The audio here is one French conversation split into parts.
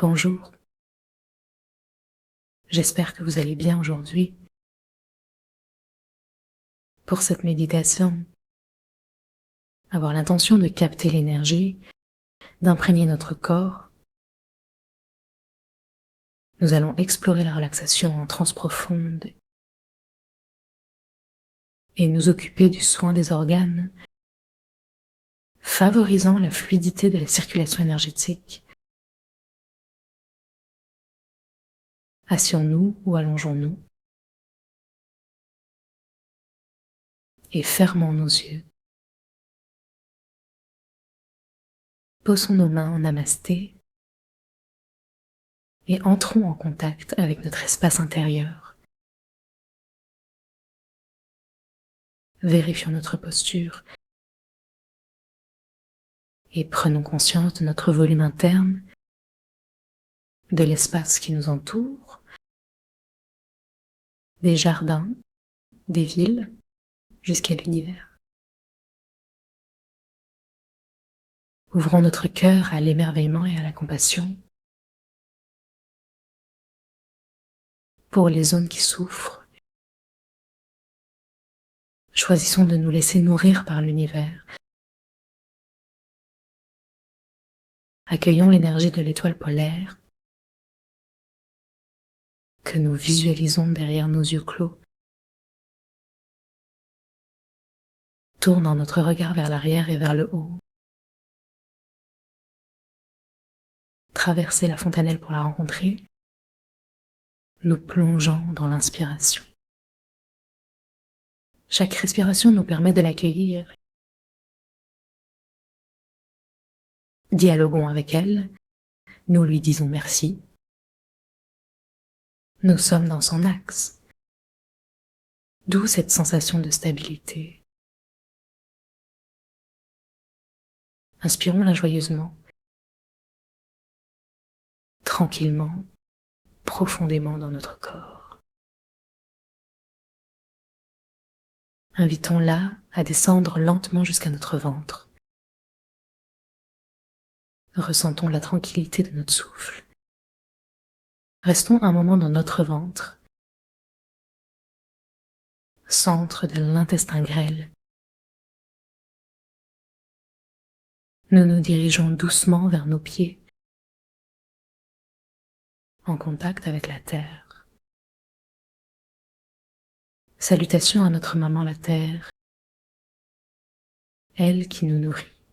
Bonjour, j'espère que vous allez bien aujourd'hui. Pour cette méditation, avoir l'intention de capter l'énergie, d'imprégner notre corps, nous allons explorer la relaxation en transe profonde et nous occuper du soin des organes, favorisant la fluidité de la circulation énergétique. Assions-nous ou allongeons-nous et fermons nos yeux. Posons nos mains en namasté et entrons en contact avec notre espace intérieur. Vérifions notre posture et prenons conscience de notre volume interne, de l'espace qui nous entoure, des jardins, des villes, jusqu'à l'univers. Ouvrons notre cœur à l'émerveillement et à la compassion pour les zones qui souffrent. Choisissons de nous laisser nourrir par l'univers. Accueillons l'énergie de l'étoile polaire que nous visualisons derrière nos yeux clos. Tournons notre regard vers l'arrière et vers le haut. Traversez la fontanelle pour la rencontrer. Nous plongeons dans l'inspiration. Chaque respiration nous permet de l'accueillir. Dialoguons avec elle. Nous lui disons merci. Nous sommes dans son axe. D'où cette sensation de stabilité. Inspirons-la joyeusement, tranquillement, profondément dans notre corps. Invitons-la à descendre lentement jusqu'à notre ventre. Ressentons la tranquillité de notre souffle. Restons un moment dans notre ventre, centre de l'intestin grêle. Nous nous dirigeons doucement vers nos pieds, en contact avec la terre. Salutations à notre maman la terre, elle qui nous nourrit.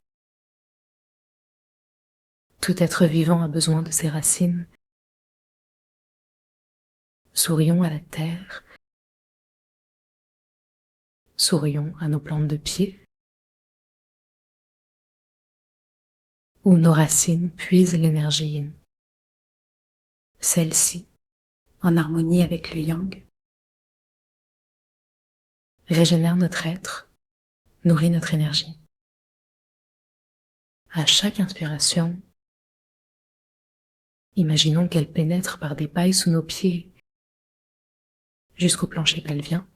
Tout être vivant a besoin de ses racines. Sourions à la terre, sourions à nos plantes de pied, où nos racines puisent l'énergie yin. Celle-ci, en harmonie avec le yang, régénère notre être, nourrit notre énergie. À chaque inspiration, imaginons qu'elle pénètre par des pailles sous nos pieds jusqu'au plancher pelvien.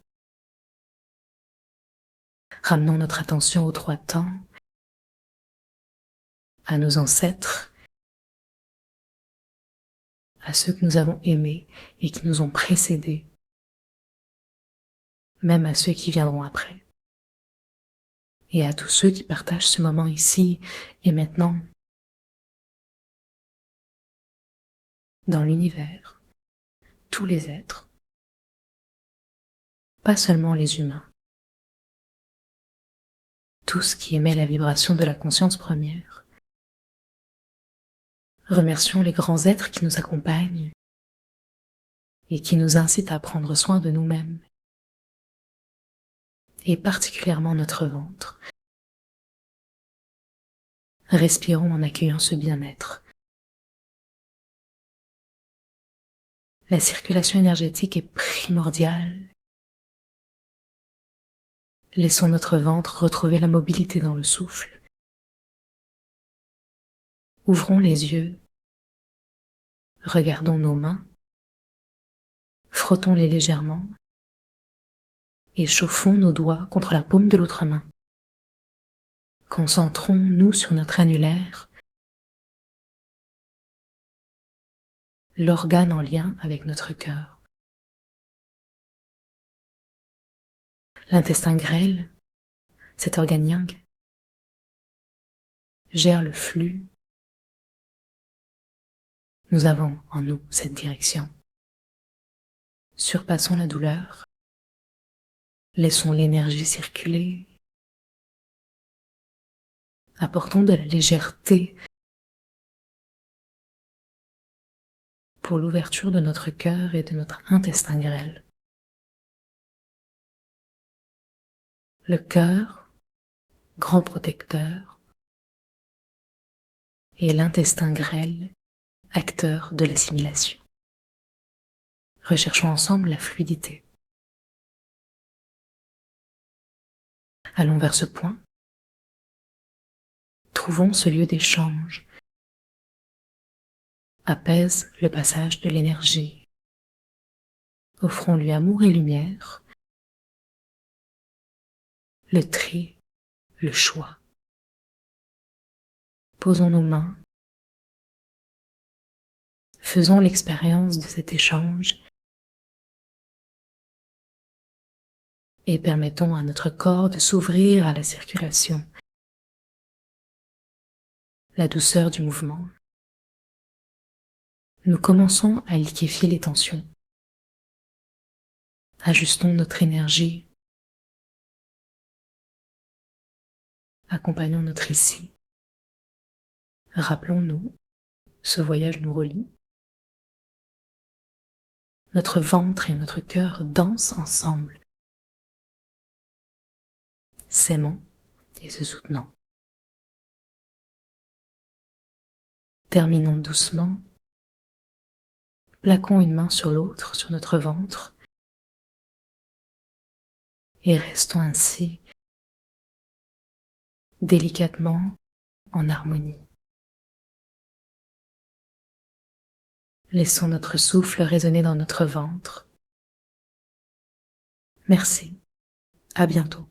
Ramenons notre attention aux trois temps, à nos ancêtres, à ceux que nous avons aimés et qui nous ont précédés, même à ceux qui viendront après, et à tous ceux qui partagent ce moment ici et maintenant, dans l'univers, tous les êtres, pas seulement les humains, tout ce qui émet la vibration de la conscience première. Remercions les grands êtres qui nous accompagnent et qui nous incitent à prendre soin de nous-mêmes, et particulièrement notre ventre. Respirons en accueillant ce bien-être. La circulation énergétique est primordiale. Laissons notre ventre retrouver la mobilité dans le souffle. Ouvrons les yeux. Regardons nos mains. Frottons-les légèrement. Et chauffons nos doigts contre la paume de l'autre main. Concentrons-nous sur notre annulaire. l'organe en lien avec notre cœur. L'intestin grêle, cet organe yang, gère le flux. Nous avons en nous cette direction. Surpassons la douleur. Laissons l'énergie circuler. Apportons de la légèreté pour l'ouverture de notre cœur et de notre intestin grêle. Le cœur, grand protecteur, et l'intestin grêle, acteur de l'assimilation. Recherchons ensemble la fluidité. Allons vers ce point. Trouvons ce lieu d'échange. Apaise le passage de l'énergie. Offrons-lui amour et lumière. Le tri, le choix. Posons nos mains. Faisons l'expérience de cet échange et permettons à notre corps de s'ouvrir à la circulation, la douceur du mouvement. Nous commençons à liquéfier les tensions. Ajustons notre énergie. Accompagnons notre ici. Rappelons-nous, ce voyage nous relie. Notre ventre et notre cœur dansent ensemble, s'aimant et se soutenant. Terminons doucement. Plaquons une main sur l'autre, sur notre ventre, et restons ainsi, délicatement, en harmonie. Laissons notre souffle résonner dans notre ventre. Merci. À bientôt.